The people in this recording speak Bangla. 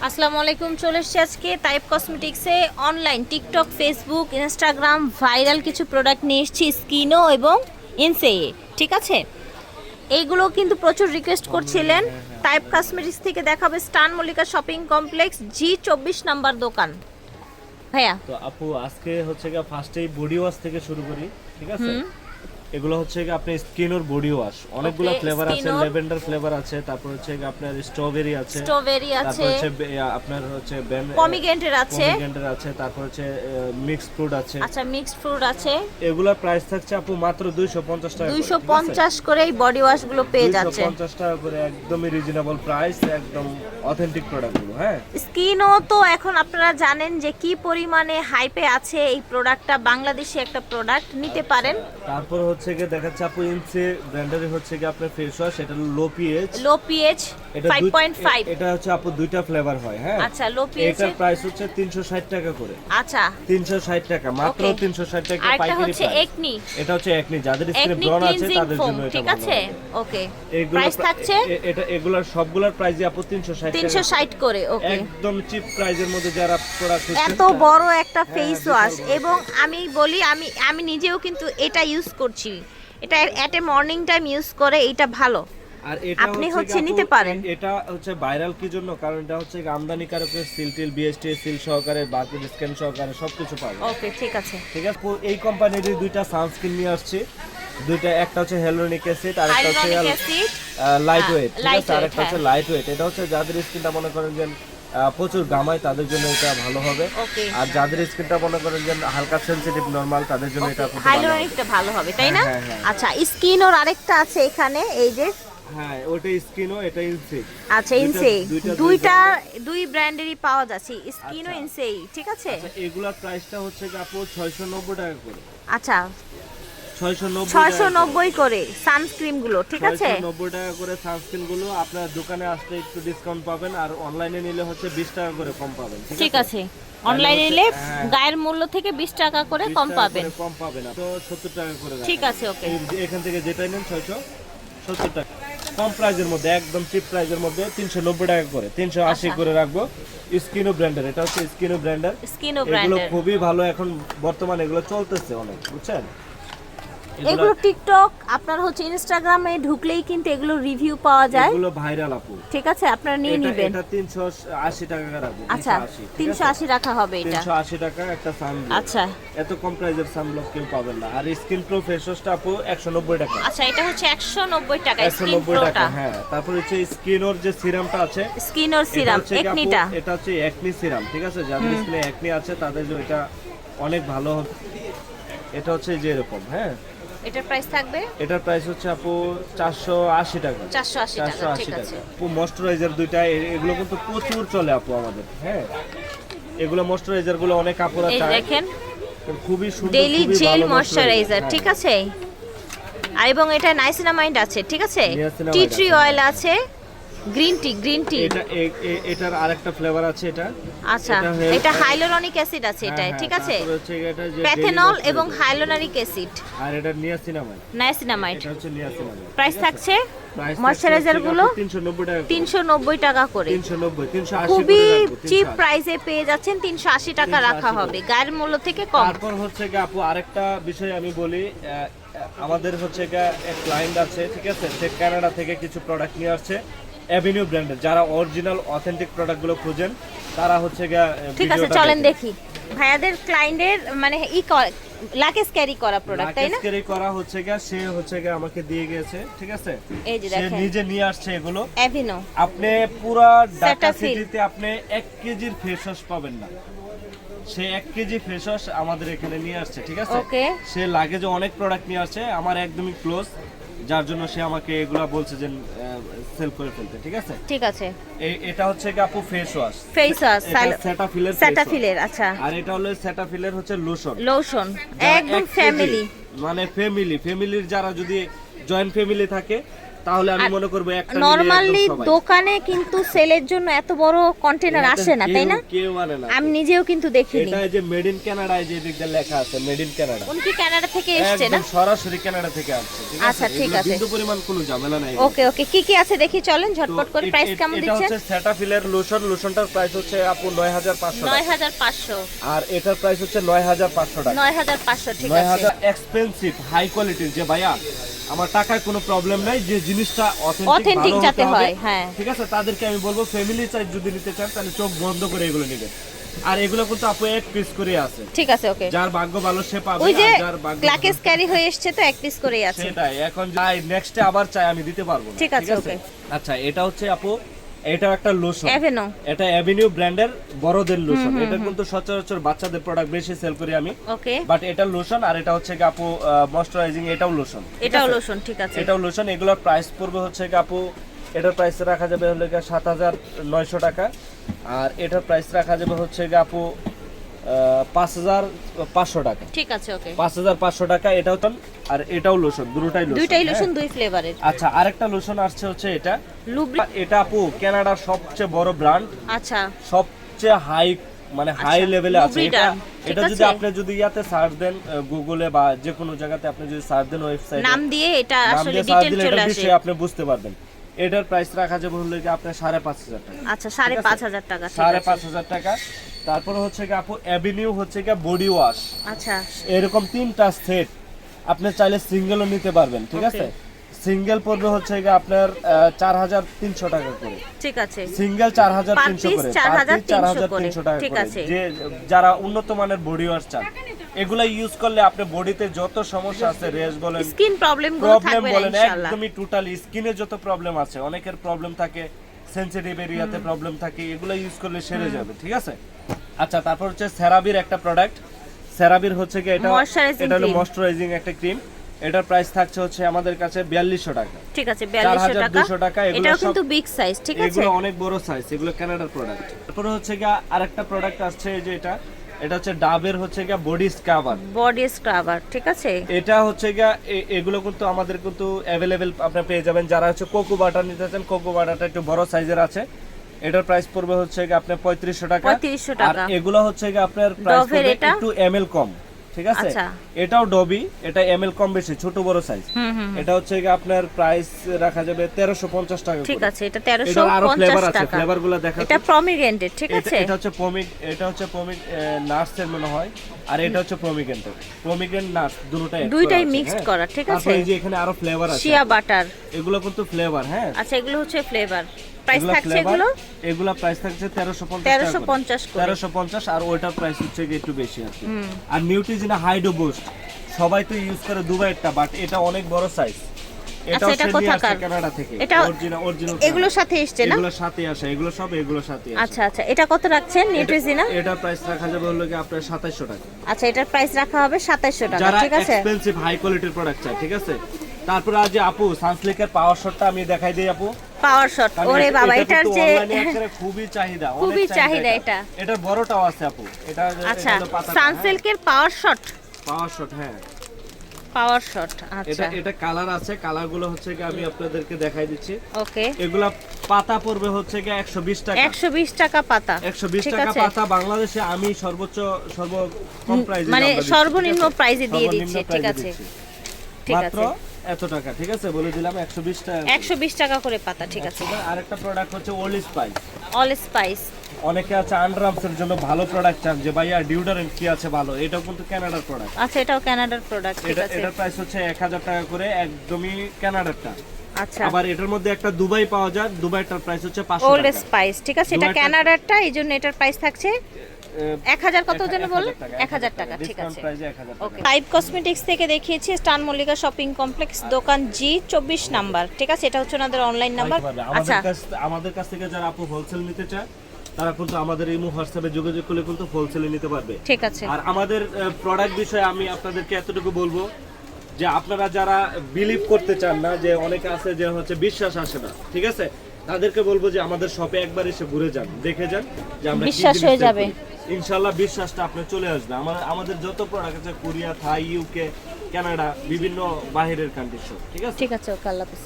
আসসালামু আলাইকুম, চলে এসেছি আজকে তাইব কসমেটিক্সে online TikTok, Facebook, Instagram viral কিছু প্রোডাক্ট নিয়ে এসেছি স্কিনো এবং ইনসেয়ে। ঠিক আছে, এইগুলো কিন্তু প্রচুর রিকোয়েস্ট করছিলেন। তাইব কসমেটিক্স থেকে দেখাবে স্টান Mallika shopping complex G24 number দোকান। ভাইয়া তো আপু আজকে হচ্ছে গিয়ে ফার্স্টেই বডি ওয়াশ থেকে শুরু করি, ঠিক আছে? এগুলো হচ্ছে গিয়ে আপনার স্কিনোর বডি ওয়াশ, অনেকগুলো ফ্লেভার আছে, ল্যাভেন্ডার ফ্লেভার আছে, তারপর হচ্ছে গিয়ে আপনার স্ট্রবেরি আছে, তারপর হচ্ছে আপনার হচ্ছে পমিগ্রেনেটের আছে, তারপর হচ্ছে মিক্সড ফ্রুট আছে। আচ্ছা, মিক্সড ফ্রুট আছে। এগুলোর প্রাইস থাকছে আপু মাত্র 250 টাকা, 250 করে এই বডি ওয়াশ গুলো পেয়ে যাচ্ছে। 250 টাকা করে, একদমই রিজনেবল প্রাইস, একদম অথেন্টিক প্রোডাক্ট গুলো। হ্যাঁ, স্কিনও তো এখন আপনারা জানেন যে কি পরিমাণে হাইপে আছে এই প্রোডাক্টটা, বাংলাদেশি একটা প্রোডাক্ট, নিতে পারেন। তারপর হচ্ছে গিয়ে দেখাচ্ছে আপু ইনসে ব্র্যান্ডের হচ্ছে গিয়ে আপনার ফেস ওয়াশ, এটা লো পিএইচ 5.5। এটা হচ্ছে আপু দুইটা ফ্লেভার হয়। হ্যাঁ, আচ্ছা, লো পিএইচ এটার প্রাইস হচ্ছে 360 টাকা করে। আচ্ছা, 360 টাকা, মাত্র 360 টাকা আর এটা পাইকারি হচ্ছে প্রাইস। একনি, এটা হচ্ছে একনি, যাদের স্কিনে ব্রণ আছে তাদের জন্য এটা ঠিক ভালো আছে। হবে। ওকে, এগুলো প্রাইস থাকছে এটা এগুলার সবগুলোর প্রাইসই আপু 360 টাকা, 360 করে। ওকে, একদম চিপ প্রাইসের মধ্যে যারা প্রোডাক্ট এত বড় একটা ফেস ওয়াশ। এবং আমি বলি, আমি নিজেও কিন্তু এটা ইউজ করছি। এটা এট এ মর্নিং টাইম ইউজ করে, এটা ভালো। আর এটা আপনি হচ্ছে নিতে পারেন। এটা হচ্ছে ভাইরাল কি জন্য? কারণ এটা হচ্ছে আমদানিকারকের সিল টিল, বিএসটি সিল সহকারে, বারকোড স্ক্যান সহকারে সবকিছু পাবে। ওকে, ঠিক আছে। ঠিক আছে, এই কোম্পানির দুইটা সানস্ক্রিন নিয়ে আসছে, দুইটা, একটা হচ্ছে হ্যালুরনিক অ্যাসিড আর একটা হচ্ছে লাইট ওয়েট। ঠিক আছে, আর একটা হচ্ছে লাইট ওয়েট। এটা হচ্ছে যাদের স্কিনটা মনে করেন যে প্রচুর গামায় তাদের জন্য এটা ভালো হবে। আর যাদের স্কিনটা মনে করেন যে হালকা সেনসিটিভ নরমাল তাদের জন্য এটা খুব ভালো হবে। হাইলোরিকটা ভালো হবে, তাই না? আচ্ছা, স্কিন ওর আরেকটা আছে এখানে, এই যে। হ্যাঁ, ওটা স্কিনও, এটা ইনসে। আচ্ছা, ইনসে দুই ব্র্যান্ডেরই পাওয়া যাচ্ছে, স্কিনও ইনসেই। ঠিক আছে, আচ্ছা, এগুলার প্রাইসটা হচ্ছে আপু 690 টাকা করে। আচ্ছা, 690 করে সানস্ক্রিন গুলো। ঠিক আছে, 690 টাকা করে সানস্ক্রিন গুলো। আপনার দোকানে আসলে একটু ডিসকাউন্ট পাবেন, আর অনলাইনে নিলে হচ্ছে 20 টাকা করে কম পাবেন। ঠিক আছে, অনলাইনে নিলে গায়ের মূল্য থেকে 20 টাকা করে কম পাবেন। তো 70 টাকা করে। ঠিক আছে, ওকে। এখান থেকে যেটা নেন 670 টাকা, কম প্রাইজের মধ্যে, একদম চিপ প্রাইজের মধ্যে 390 টাকা করে, 380 করে রাখবো। স্কিনো ব্র্যান্ডের, এটা হচ্ছে স্কিনো ব্র্যান্ডের। এগুলো খুবই ভালো, এখন বর্তমানে এগুলো চলতেছে অনেক, বুঝছেন? এগুলো টিকটক, আপনার হচ্ছে ইনস্টাগ্রামে ঢুকলেই কিন্তু এগুলো রিভিউ পাওয়া যায়, এগুলো ভাইরাল আপু। ঠিক আছে, আপনারা নিয়ে নেবেন। এটা 380 টাকা রাখবো। আচ্ছা, 380 রাখা হবে এটা, 380 টাকা একটা সানব্লক। আচ্ছা, এত কম প্রাইজের সানব্লক কেউ পাবেন না। আর স্কিন প্রো ফেস ওয়াশটা আপু 190 টাকা। আচ্ছা, এটা হচ্ছে 190 টাকা, 190 টাকা। হ্যাঁ, তারপর হচ্ছে স্কিনোর যে সিরামটা আছে, স্কিনোর সিরাম একনিটা, এটা হচ্ছে একনি সিরাম। ঠিক আছে, যাদের স্কিনে একনি আছে তাদের জন্য এটা অনেক ভালো হবে। এটা হচ্ছে যে এরকম। হ্যাঁ, এটার প্রাইস থাকবে, এটার প্রাইস হচ্ছে আপু 480 টাকা। 480 টাকা, ঠিক আছে। আপু ময়শ্চারাইজার দুইটা, এগুলো কিন্তু প্রচুর চলে আপু আমাদের। হ্যাঁ, এগুলো ময়শ্চারাইজার গুলো অনেক আপুরা এই চায়, দেখেন, খুবই সুন্দর, ডেইলি খুবই জেল ভালো ময়শ্চারাইজার। ঠিক আছে, আর এবং এটা নাইসিনামাইড আছে। ঠিক আছে, টি ট্রি অয়েল আছে, গ্রিন টি। এটার আরেকটা ফ্লেভার আছে এটা। আচ্ছা, এটা হাইলোরনিক অ্যাসিড আছে এটা। ঠিক আছে, প্যাথেনল এবং হাইলোরনিক অ্যাসিড। আর এটা নাইসিনামাইড। এটা হচ্ছে নিয়াসিনামাইড। প্রাইস থাকছে ময়শ্চারাইজার গুলো 390 টাকা করে, 380 খুবই চিপ প্রাইসে পেয়ে যাচ্ছেন। 380 টাকা রাখা হবে, গায়ের মূল্য থেকে কম। তারপর হচ্ছে কি আপু আরেকটা বিষয় আমি বলি, আমাদের হচ্ছে এক ক্লায়েন্ট আছে, ঠিক আছে, সে কানাডা থেকে কিছু প্রোডাক্ট নিয়ে আসছে অ্যাভিনিউ ব্র্যান্ডের। যারা অরিজিনাল অথেন্টিক প্রোডাক্টগুলো খুঁজেন তারা হচ্ছে ঠিক আছে, চলেন দেখি ভাইয়াদের ক্লায়েন্টের মানে লাকেজ ক্যারি করা প্রোডাক্ট, তাই না? ক্যারি করা হচ্ছে সে হচ্ছে আমাকে দিয়ে গেছে। ঠিক আছে, এই যে সে দেখেন, নিজে নিয়ে আসছে এগুলো অ্যাভিনো। আপনি পুরো ঢাকা সিটিতে আপনি 1 কেজির ফেস ওয়াশ পাবেন না। সে 1 কেজি ফেস ওয়াশ আমাদের এখানে নিয়ে আসছে। ঠিক আছে, সে লাগেজে অনেক প্রোডাক্ট নিয়ে আসছে, আমার একদমই ক্লোজ, যার জন্য সে আমাকে এগুলা বলছে যে সেল করে ফেলতে। ঠিক আছে, ঠিক আছে। এটা হচ্ছে আপু ফেস ওয়াশ, সেটাফিলের। আচ্ছা, আর এটা হলো সেটাফিলের হচ্ছে লোশন, একদম ফ্যামিলি, মানে ফ্যামিলির যারা যদি জয়েন্ট ফ্যামিলি থাকে তাহলে আমি মনে করব একটা নরমালি দোকানে কিন্তু সেলের জন্য এত বড় কন্টেনার আসে না, তাই না? কেউ আনে না। আমি নিজেও কিন্তু দেখিনি। এটা যে মেড ইন কানাডা, এই যে দিকটা লেখা আছে মেড ইন কানাডা। উনি কি কানাডা থেকে এসেছে না? একদম সরাসরি কানাডা থেকে আসছে, ঠিক আছে? আচ্ছা, ঠিক আছে। বিন্দু পরিমাণ কোনো ঝামেলা নাই। ওকে ওকে, কি কি আছে দেখি, চলেন ঝটপট করে। প্রাইস কেমন এটা দিচ্ছেন? হচ্ছে সেটাফিলের লোশন। লোশনটার প্রাইস হচ্ছে আপু 9500 টাকা। 9500। আর এটার প্রাইস হচ্ছে 9500 টাকা। 9500, ঠিক আছে। 9000 এক্সপেন্সিভ হাই কোয়ালিটির, যে ভাইয়া আমার টাকায় কোনো প্রবলেম নাই, যে জিনিসটা অথেন্টিক যাতে হয়, হ্যাঁ ঠিক আছে, তাদেরকে আমি বলবো ফ্যামিলি সাইজ যদি নিতে চান তাহলে চোখ বন্ধ করে এগুলো নেবেন। আর এগুলো কিন্তু আপু এক পিস করে আছে, ঠিক আছে। ওকে, যার ভাগ্য ভালো সে পাবে, ওই যে আর যার ভাগ্য গ্লাকেস ক্যারি হয়ে এসেছে তো এক পিস করেই আছে। সেটাই, এখন যাই নেক্সটে আবার চাই আমি দিতে পারবো না, ঠিক আছে। ওকে, আচ্ছা এটা হচ্ছে আপু, এটা একটা লোশন, এভেনো। এটা অ্যাভিনিউ ব্র্যান্ডের বড়দের লোশন। এটা কিন্তু সচরাচর বাচ্চাদের প্রোডাক্ট বেশি সেল করি আমি, ওকে। বাট এটা লোশন। আর এটা হচ্ছে কি আপু ময়শ্চারাইজিং, এটাও লোশন, এটাও লোশন, ঠিক আছে। এটাও লোশন। এগুলোর প্রাইস পড়বে হচ্ছে কি আপু, এটার প্রাইস রাখা যাবে হলো 7900 টাকা। আর এটার প্রাইস রাখা যাবে হচ্ছে কি আপু 5500 টাকা, ঠিক আছে। ওকে, 5500 টাকা। এটাও তো, আর এটাও লোশন, দুটোটাই লোশন। দুইটাই লোশন, দুই ফ্লেভারের। আচ্ছা, আরেকটা লোশন আসছে হচ্ছে এটা লুব্রি। এটা আপু কানাডার সবচেয়ে বড় ব্র্যান্ড, আচ্ছা, সবচেয়ে হাই, মানে হাই লেভেলে আছে এটা। এটা ঠিক যদি আছে। আপনি যদি ইয়াতে সার্চ দেন গুগলে বা যে কোনো জায়গাতে আপনি যদি সার্চ দেন ওয়েবসাইটে নাম দিয়ে, এটা আসলে ডিটেইল চলে আসে, বিষয়ে আপনি বুঝতে পারবেন। এটার প্রাইস রাখা যাবে হলো কি আপনার 5500 টাকা। আচ্ছা, 5500 টাকা, ঠিক আছে। 5500 টাকা। তারপর হচ্ছে কি আপু অ্যাভিনিউ হচ্ছে কি বডি ওয়াশ, আচ্ছা, এরকম 3টা সেট আপনি চাইলে সিঙ্গেলও নিতে পারবেন, ঠিক আছে? সিঙ্গেল পড়বে হচ্ছে কি আপনার 4300 টাকা করে, ঠিক আছে। সিঙ্গেল 4300 করে, 4300 টাকা ঠিক করে। আছে। যে যারা উন্নত মানের বডি ওয়াশ চান, এগুলা ইউজ করলে আপনি বডিতে যত সমস্যা আছে, রেশ বলেন, স্কিন প্রবলেম গুলো থাকবে না বলেন, ইনশাআল্লাহ। একদমই টোটালি স্কিনে যত প্রবলেম আছে, অনেকের প্রবলেম থাকে, সেনসিটিভ এরিয়াতে প্রবলেম থাকে, এগুলো ইউজ করলে সেরে যাবে, ঠিক আছে? আচ্ছা, তারপর হচ্ছে সেরাবির একটা প্রোডাক্ট। সেরাবির হচ্ছে কি এটা হলো ময়শ্চারাইজিং একটা ক্রিম। এটার প্রাইস থাকছে হচ্ছে আমাদের কাছে 4200 টাকা, ঠিক আছে। 4200 টাকা। এটাও কিন্তু বিগ সাইজ, ঠিক আছে। এগুলো অনেক বড় সাইজ, এগুলো কানাডার প্রোডাক্ট। তারপর হচ্ছে কি আরেকটা প্রোডাক্ট আসছে, যে এটা হচ্ছে ডাবের হচ্ছে কি বডি স্ক্রাবার। বডি স্ক্রাবার, ঠিক আছে। এটা হচ্ছে কি এগুলো কিন্তু আমাদের কিন্তু अवेलेबल আপনারা পেয়ে যাবেন। যারা হচ্ছে কোকো বাটার নিতে চান, কোকো বাটারটা একটু বড় সাইজের আছে। এটার প্রাইস পড়বে হচ্ছে কি আপনার 3500 টাকা। 3500 টাকা। আর এগুলো হচ্ছে কি আপনার প্রাইস পড়বে একটু এমএল কম, ঠিক আছে? এটাও ডবি, এটা এমএল কম বেশি, ছোট বড় সাইজ। এটা হচ্ছে কি আপনার প্রাইস রাখা যাবে 1350 টাকা, ঠিক আছে। এটা এটা আরো ফ্লেভার 1350 আছে, টাকা। ফ্লেভারগুলো দেখা, এটা প্রমিগ্রেন্টেড, ঠিক আছে। এটা হচ্ছে পমিগ নাটসের মনে হয়, আর এটা হচ্ছে পমিগ্রেন্ট নাটস, দুটোটাই মিক্সড করা, ঠিক আছে। তারপর এই যে এখানে আরো ফ্লেভার আছে, শিয়া বাটার, এগুলো কিন্তু ফ্লেভার, হ্যাঁ। আচ্ছা, এগুলো হচ্ছে ফ্লেভার। প্রাইস থাকছে এগুলো প্রাইস থাকছে 1350 আর ওইটার প্রাইস হচ্ছে একটু বেশি আর কি। আর নিউট্রিজিনা হাইড্রো বুস্ট সবাই তো ইউজ করে দুবাইটা, বাট এটা অনেক বড় সাইজ। এটা কোথাকার? কানাডা থেকে, এটা অরিজিনাল। এগুলোর সাথে এসেছে না? এগুলোর সাথে আসে, এগুলোর সাথে আসে। আচ্ছা আচ্ছা, এটা কত রাখছেন নিউট্রিজিনা? এটা প্রাইস রাখা যাবে হলো কি আপনার 2700 টাকা। আচ্ছা, এটার প্রাইস রাখা হবে 2700 টাকা, ঠিক আছে। যারা এক্সপেন্সিভ হাই কোয়ালিটির প্রোডাক্ট চাই, ঠিক আছে? তারপর আজ আপু সানসিল্কের পাওয়ার শটটা আমি দেখাই দেই আপু। পাওয়ার শট, ওরে বাবা, এটার যে খুবই চাহিদা, খুবই চাহিদা এটা। এটার বড়টাও আছে আপু, এটা আচ্ছা, সানসিল্কের পাওয়ার শট, হ্যাঁ, পাওয়ার শট। আচ্ছা, এটা কালার আছে, কালারগুলো হচ্ছে কি আমি আপনাদেরকে দেখাই দিচ্ছি। ওকে, এগুলা পাতা পড়বে হচ্ছে কি 120 টাকা। 120 টাকা পাতা, 120 টাকা পাতা। বাংলাদেশে আমি সর্ব কম প্রাইসে, মানে সর্বনিম্ন প্রাইসে দিয়ে দিচ্ছি, ঠিক আছে। মাত্র এত টাকা, ঠিক আছে, বলে দিলাম 120 টাকা, 120 টাকা করে পাতা, ঠিক আছে। আরেকটা প্রোডাক্ট হচ্ছে অল স্পাইস। অল স্পাইস, অনেকে আছে আন্ডারআর্মসের জন্য ভালো প্রোডাক্ট চান, যে ভাইয়া ডিওডোরেন্ট কি আছে ভালো, এটাও কিন্তু কানাডার প্রোডাক্ট। আচ্ছা, এটাও কানাডার প্রোডাক্ট, ঠিক আছে। এটার প্রাইস হচ্ছে 1000 টাকা করে, একদমই কানাডারটা। আচ্ছা, আবার এটার মধ্যে একটা দুবাই পাওয়া যায়, দুবাইটার প্রাইস হচ্ছে 500 টাকা। ওল্ড স্পাইস, ঠিক আছে। এটা কানাডারটা, এইজন্য এটার প্রাইস থাকছে 1000 কত যেন বললেন? 1000 টাকা, ঠিক আছে। ওকে, টাইপ কসমেটিক্স থেকে দেখিয়েছি স্টান মল্লিকা শপিং কমপ্লেক্স, দোকান G24 নাম্বার, ঠিক আছে। এটা হচ্ছে ওনাদের অনলাইন নাম্বার। আচ্ছা, আমাদের কাছ থেকে যারা আপু হোলসেল নিতে চায়, তারা কিন্তু আমাদের ইমো হোয়াটসঅ্যাপে যোগাযোগ করলে কিন্তু হোলসেলে নিতে পারবে, ঠিক আছে। আর আমাদের প্রোডাক্ট বিষয়ে আমি আপনাদেরকে এতটুকু বলবো, যে আপনারা যারা বিলিভ করতে চান না, যে অনেকে আছে যে হচ্ছে বিশ্বাস আসে না, ঠিক আছে, তাদেরকে বলবো যে আমাদের শপে একবার এসে ঘুরে যান, দেখে যান, যে আমরা বিশ্বাস হয়ে যাবে, ইনশাআল্লাহ বিশ্বাসটা আপনার চলে আসবে। আমাদের যত প্রোডাক্ট আছে, কোরিয়া, থাই, ইউকে, কানাডা, বিভিন্ন বাইরের কান্ট্রি, ঠিক আছে। ঠিক আছে। ওকে, আল্লাহ হাফেজ।